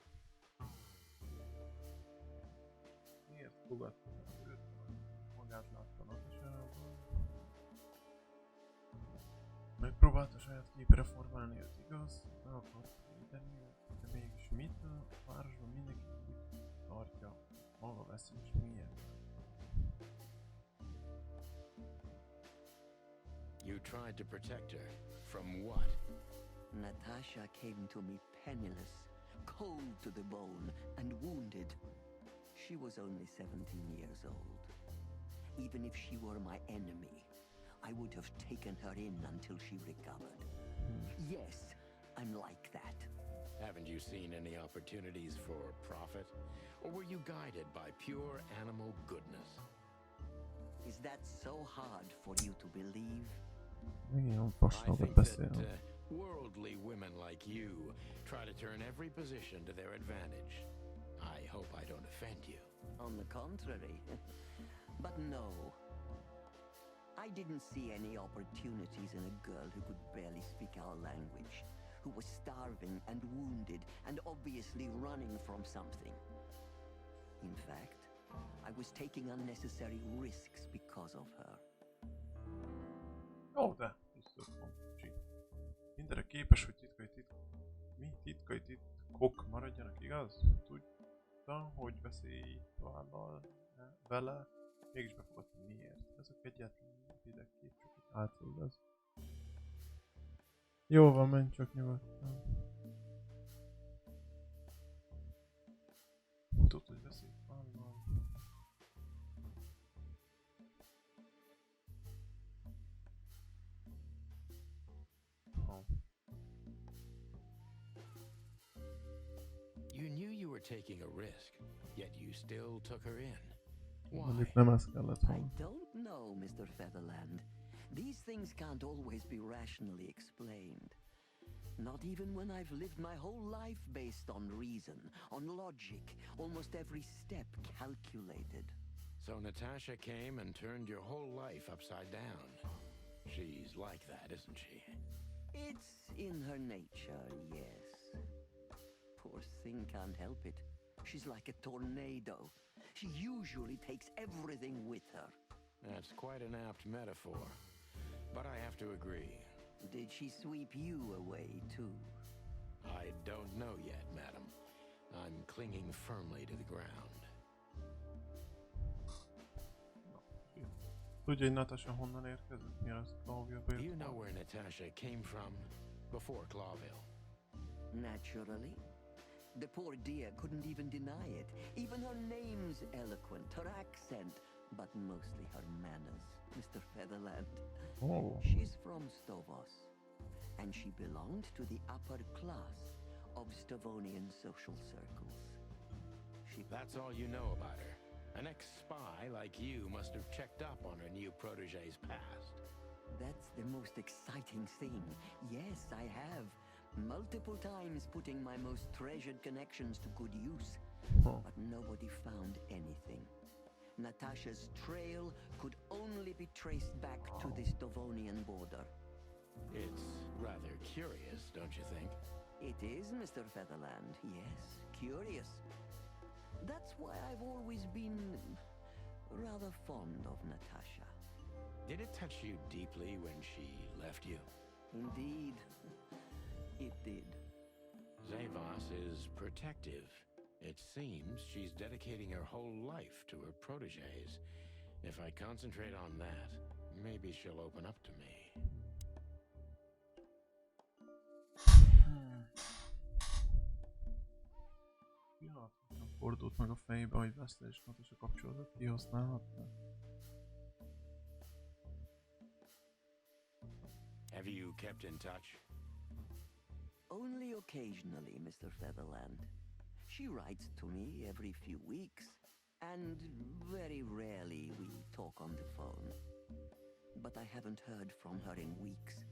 S1: Miért fogadta őt? Magát látta Natasában. Megpróbálta saját képére formálni, ez igaz? Meg akart védeni őt, de mégis mit? A városban mindenki úgy tartja, maga veszi, és miért?
S3: You tried to protect her. From what?
S7: Natasha came to me penniless, cold to the bone, and wounded. She was only 17 years old. Even if she were my enemy, I would have taken her in until she recovered. Yes, I'm like that.
S3: Haven't you seen any opportunities for profit? Or were you guided by pure animal goodness?
S7: Is that so hard for you to believe?
S1: Még ilyen
S3: I
S1: fasságot
S3: think that
S1: beszél.
S3: worldly women like you try to turn every position to their advantage. I hope I don't offend you.
S7: On the contrary. But no. I didn't see any opportunities in a girl who could barely speak our language, who was starving and wounded and obviously running from something. In fact, I was taking unnecessary risks because of her.
S1: Ó, de visszakom. Mindenre képes, hogy titkai titkok maradjanak, igaz? Tudta, hogy veszélyt vállal vele, mégis befogadta miért. Ezek egyetlen hideg kép, csak itt átszódaz. Jó van, menj csak nyugodtan. Tudod, hogy veszélyt vállal.
S3: You knew you were taking a risk, yet you still took her in. Why?
S1: Mondjuk nem ezt kellett
S7: I
S1: volna.
S7: don't know, Mr. Featherland. These things can't always be rationally explained. Not even when I've lived my whole life based on reason, on logic, almost every step calculated.
S3: So Natasha came and turned your whole life upside down. She's like that, isn't she?
S7: It's in her nature, yes. Poor thing can't help it. She's like a tornado. She usually takes everything with her.
S3: That's quite an apt metaphor. But I have to agree.
S7: Did she sweep you away, too?
S3: I don't know yet, madam. I'm clinging firmly to the ground.
S1: Tudja, hogy Natasha honnan érkezett? Mi az Clawville-be?
S3: Do you know where Natasha came from before Clawville?
S7: Naturally. The poor dear couldn't even deny it. Even her name's eloquent, her accent, but mostly her manners, Mr. Featherland.
S1: Oh.
S7: She's from Stovos, and she belonged to the upper class of Stavonian social circles.
S3: That's all you know about her. An ex-spy like you must have checked up on her new protege's past.
S7: That's the most exciting thing. Yes, I have. Multiple times putting my most treasured connections to good use.
S1: Oh.
S7: But nobody found anything. Natasha's trail could only be traced back to the Stavonian border.
S3: It's rather curious, don't you think?
S7: It is, Mr. Featherland. Yes, curious. That's why I've always been rather fond of Natasha.
S3: Did it touch you deeply when she left you?
S7: Indeed, it did.
S3: Zavos is protective. It seems she's dedicating her whole life to her proteges. If I concentrate on that, maybe she'll open up to me.
S1: Ja, fordult meg a fejébe, hogy Wesley és Natasha kapcsolatot kihasználhatna.
S3: Have you kept in touch?
S7: Only occasionally, Mr. Featherland. She writes to me every few weeks, and very rarely we talk on the phone. But I haven't heard from her in weeks.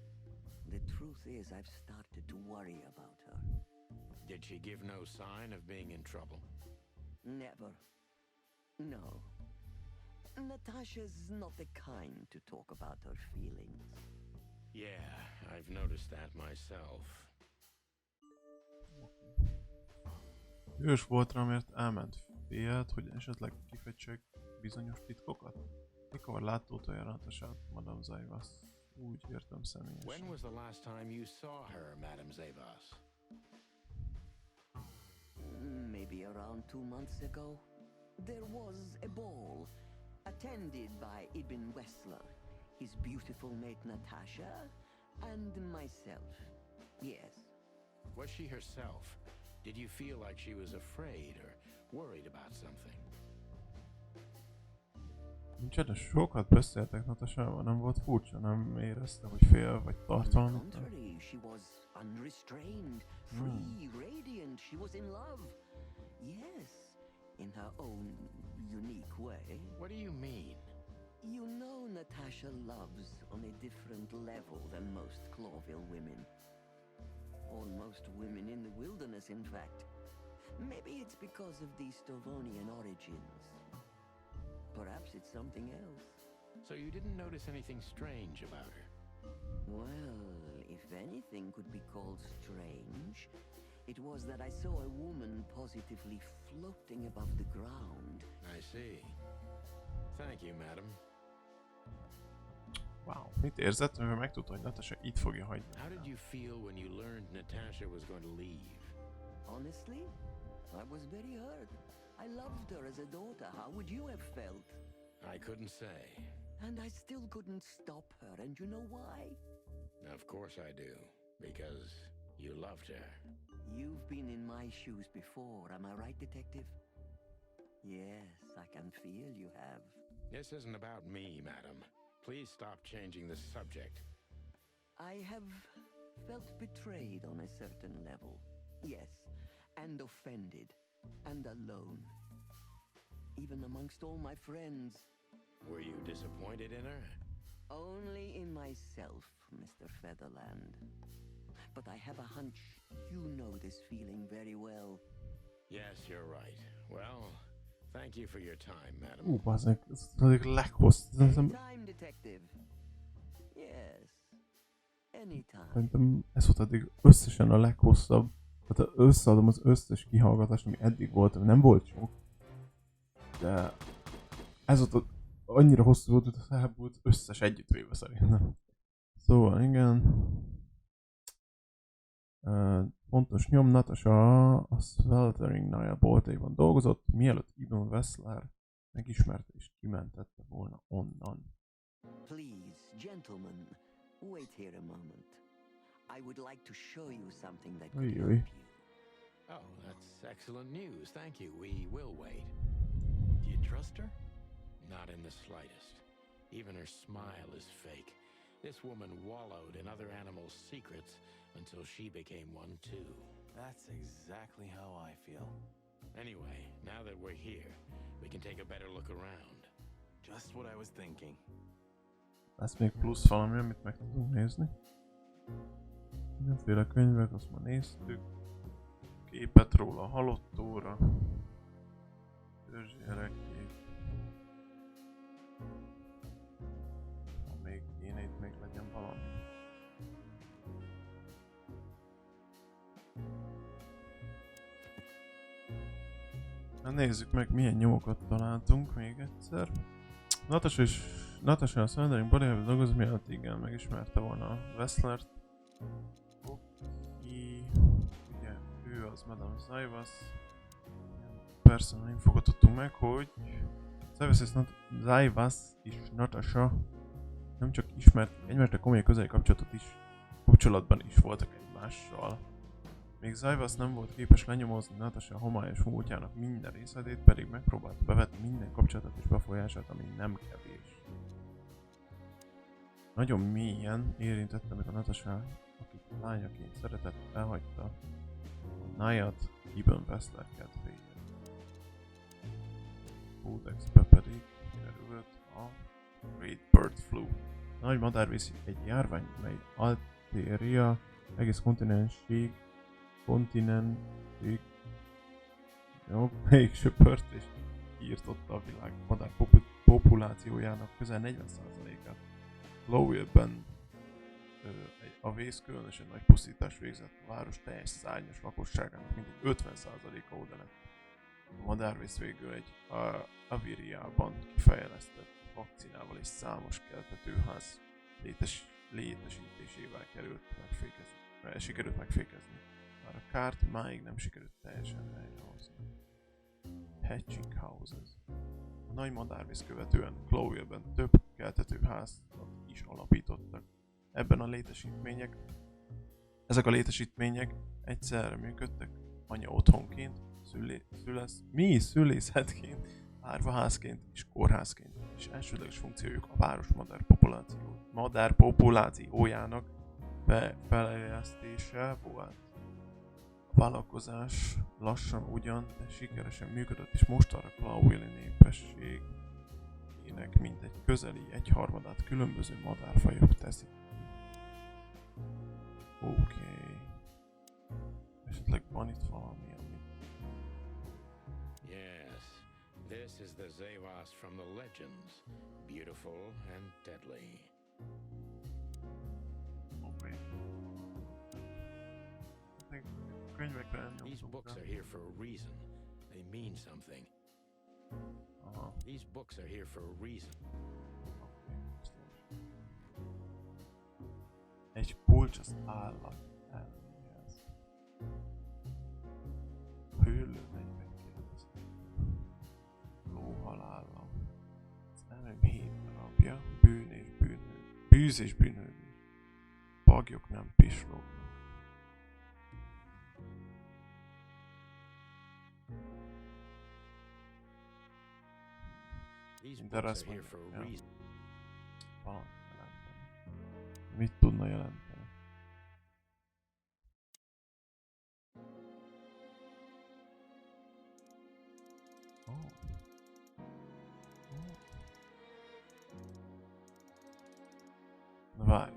S7: The truth is, I've started to worry about her.
S3: Did she give no sign of being in trouble?
S7: Never. No. Natasha's not the kind to talk about her feelings.
S3: Yeah, I've noticed that myself.
S1: Hős volt rá, mert elment félt, hogy esetleg kifejtsék bizonyos titkokat. Mikor látta utoljára Natashát, Madame Zavos? Úgy értem személyesen.
S3: When was the last time you saw her, Madame Zavos?
S7: Maybe around 2 months ago. There was a ball, attended by Ibn Wessler, his beautiful mate Natasha, and myself. Yes.
S3: Was she herself? Did you feel like she was afraid or worried about something?
S1: Nincsen, sokat beszéltek Natashával, nem volt furcsa, nem érezte, hogy fél vagy tart
S7: On the
S1: valamit?
S7: contrary, she was unrestrained, free, radiant. She was in love. Yes, in her own unique way.
S3: What do you mean?
S7: You know Natasha loves on a different level than most Clawville women. Or most women in the wilderness, in fact. Maybe it's because of the Stavonian origins. Perhaps it's something else.
S3: So you didn't notice anything strange about her?
S7: Well, if anything could be called strange, it was that I saw a woman positively floating above the ground.
S3: I see. Thank you, madam.
S1: Wow, mit érzett, mivel megtudta, hogy Natasha itt fogja hagyni?
S3: How did you feel when you learned Natasha was going to leave?
S7: Honestly, I was very hurt. I loved her as a daughter. How would you have felt?
S3: I couldn't say.
S7: And I still couldn't stop her, and you know why?
S3: Of course I do. Because you loved her.
S7: You've been in my shoes before, am I right, Detective? Yes, I can feel you have.
S3: This isn't about me, madam. Please stop changing the subject.
S7: I have felt betrayed on a certain level. Yes, and offended, and alone. Even amongst all my friends.
S3: Were you disappointed in her?
S7: Only in myself, Mr. Featherland. But I have a hunch you know this feeling very well.
S3: Yes, you're right. Well, thank you for your time, madam.
S1: Bazzeg, ez az egyik leghosszabb.
S7: Anytime, Detective. Yes. Anytime.
S1: Szerintem ez volt eddig összesen a leghosszabb. Tehát ha összeadom az összes kihallgatást, ami eddig volt, ami nem volt sok. De ez volt annyira hosszú volt, hogy a felbújt összes együttvéve szerintem. Szóval igen. Fontos nyom, Natasha a Sweltering Nile boltaiban dolgozott, mielőtt Ibn Wessler megismerte és kimentette volna onnan.
S7: Please, gentlemen, wait here a moment. I would like to show you something that could
S1: Ui,
S7: help
S1: ui.
S7: you.
S3: Oh, that's excellent news. Thank you. We will wait.
S4: Do you trust her?
S3: Not in the slightest. Even her smile is fake. This woman wallowed in other animals' secrets until she became one too.
S4: That's exactly how I feel.
S3: Anyway, now that we're here, we can take a better look around.
S4: Just what I was thinking.
S1: Lesz még plusz valami, amit meg tudunk nézni. Mindenféle könyvek, azt már néztük. Képet róla a halott óra. Törzsgyerekkék. Ha még kéne itt még legyen valami. Na nézzük meg, milyen nyomokat találtunk még egyszer. Natasha a Sweltering bodyhez dolgozott, mielőtt igen, megismerte volna a Wesslert. Oké. Ugye, ő az Madame Zaivas. Personal infokat tudtunk meg, hogy Zaivas és Natasha nem csak ismerték egymást, de komoly közeli kapcsolatban is voltak egymással. Még Zaivas nem volt képes lenyomozni Natasha homályos múltjának minden részletét, pedig megpróbálta bevetni minden kapcsolatot és befolyását, ami nem kevés. Nagyon mélyen érintette meg a Natasha, akit lányaként szeretett, elhagyta a Nayad Ibn Wessler kedvéért. Kódexbe pedig került a Great Bird Flu. Nagy madárvész egy járvány, mely Alteria egész kontinensig még söpört és kiirtotta a világ madár populációjának közel 40%-át. Lowell-ben a vész különösen nagy pusztítás végzett, a város teljes szárnyas lakosságának mintegy 50%-a oda lett. A madárvész végül egy Aviriában kifejlesztett vakcinával és számos keltetőház létesítésével sikerült megfékezni. Bár a kárt máig nem sikerült teljesen helyrehozni. Hatching houses. A nagy madárvész követően Clowell-ben több keltetőházat is alapítottak. Ezek a létesítmények egyszerre működtek anya otthonként, szülészetként, árvaházként és kórházként, és elsődleges funkciójuk a város madár populációjának befejlesztése volt. A vállalkozás lassan ugyan, de sikeresen működött, és mostanra Clowell-i népességének mintegy közeli egyharmadát különböző madárfajok teszik. Oké. Esetleg van itt valami, ami...
S3: Yes, this is the Zavas from the legends. Beautiful and deadly.
S1: Oké. Könyvekre
S3: These
S1: elnyomtuk
S3: books
S1: rá.
S3: are here for a reason. They mean something.
S1: Aha.
S3: These books are here for a reason.
S1: Oké, biztos. Egy kulcs az állat elméhez. Hőlő 49. Lóhalállam. Szemem 7 darabja. Bűz és bűnhődés. Bagyok nem pislognak.
S3: These
S1: De
S3: books
S1: azt
S3: are here for a
S1: mondja, ja.
S3: reason.
S1: Valamit jelenteni. Mit tudna jelenteni? Oh. Na várj.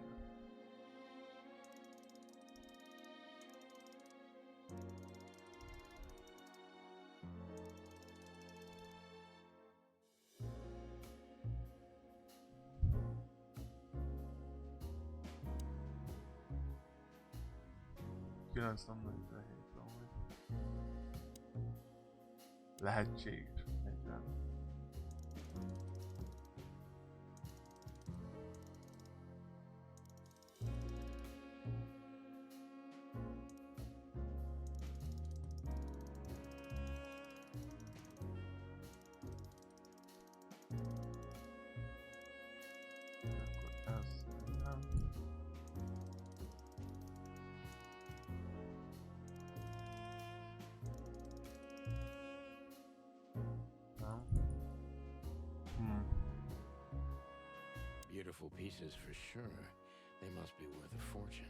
S1: Kilenc nem nagyon hétre, hogy lehetséges. Igen.
S3: beautiful pieces for sure. They must be worth a fortune.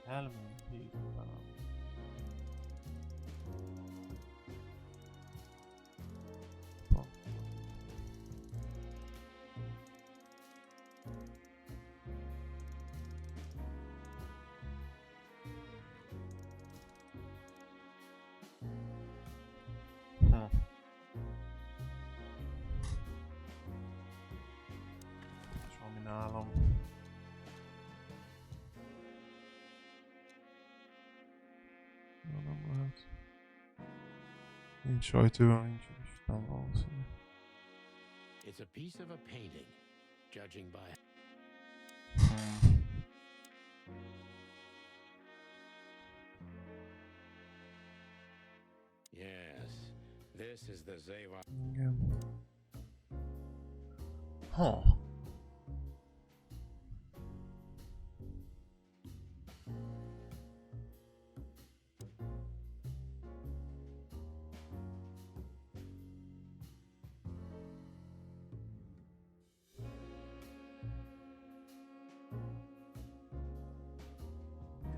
S1: Elmélyít velem. És ami nálam. Nem lehet. Nincs sajtővel, nincs Isten valószínű.
S3: It's a piece of a painting, judging by... Yes, this is the Zewa...
S1: Igen. Ha.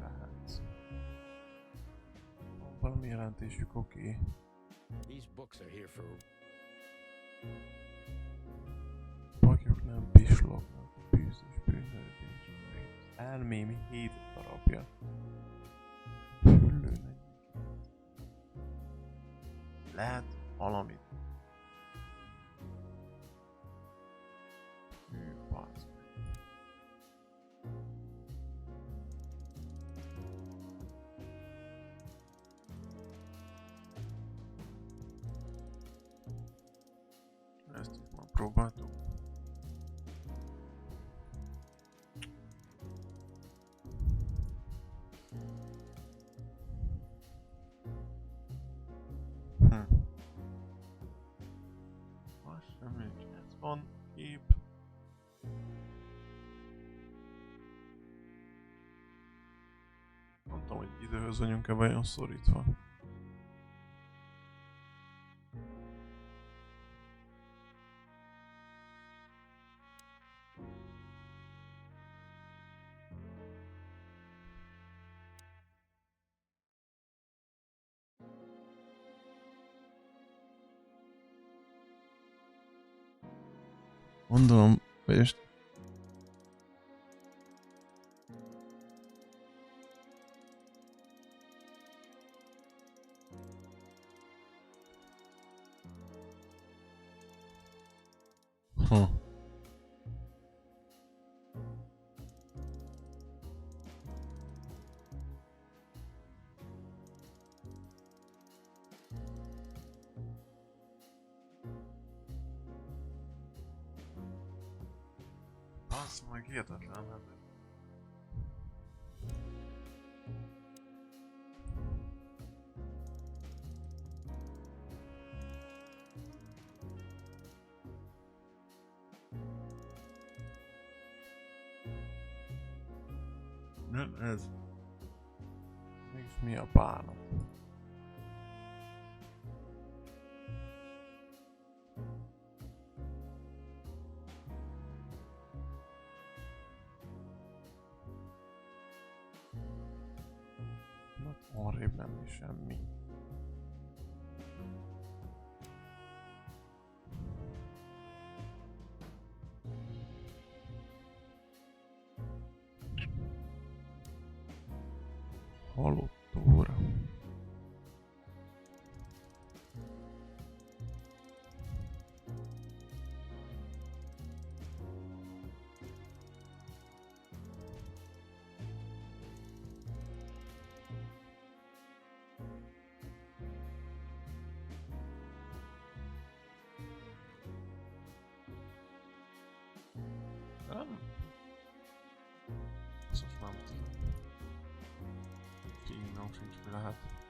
S1: Lehet. Van valami jelentésük, oké.
S3: These books are here for...
S1: Pakjuk nem pislognak, bűzös bűnhődés. Elmém 7 darabja. Füllő 40. Lehet valamit. Hű, bazd meg. Ezt itt már próbáltuk. Más sem nincs. Ez van kép. Nem tudom, hogy időhöz vagyunk-e vajon szorítva. Gondolom, hogy most... Ha. Basz meg, hihetetlen, hát... Nem ez. Mégis mi a bánat? Arrébb lenni semmi. Halott óra. Nem. Azt most nem tudom. Fingom sincs, mi lehet.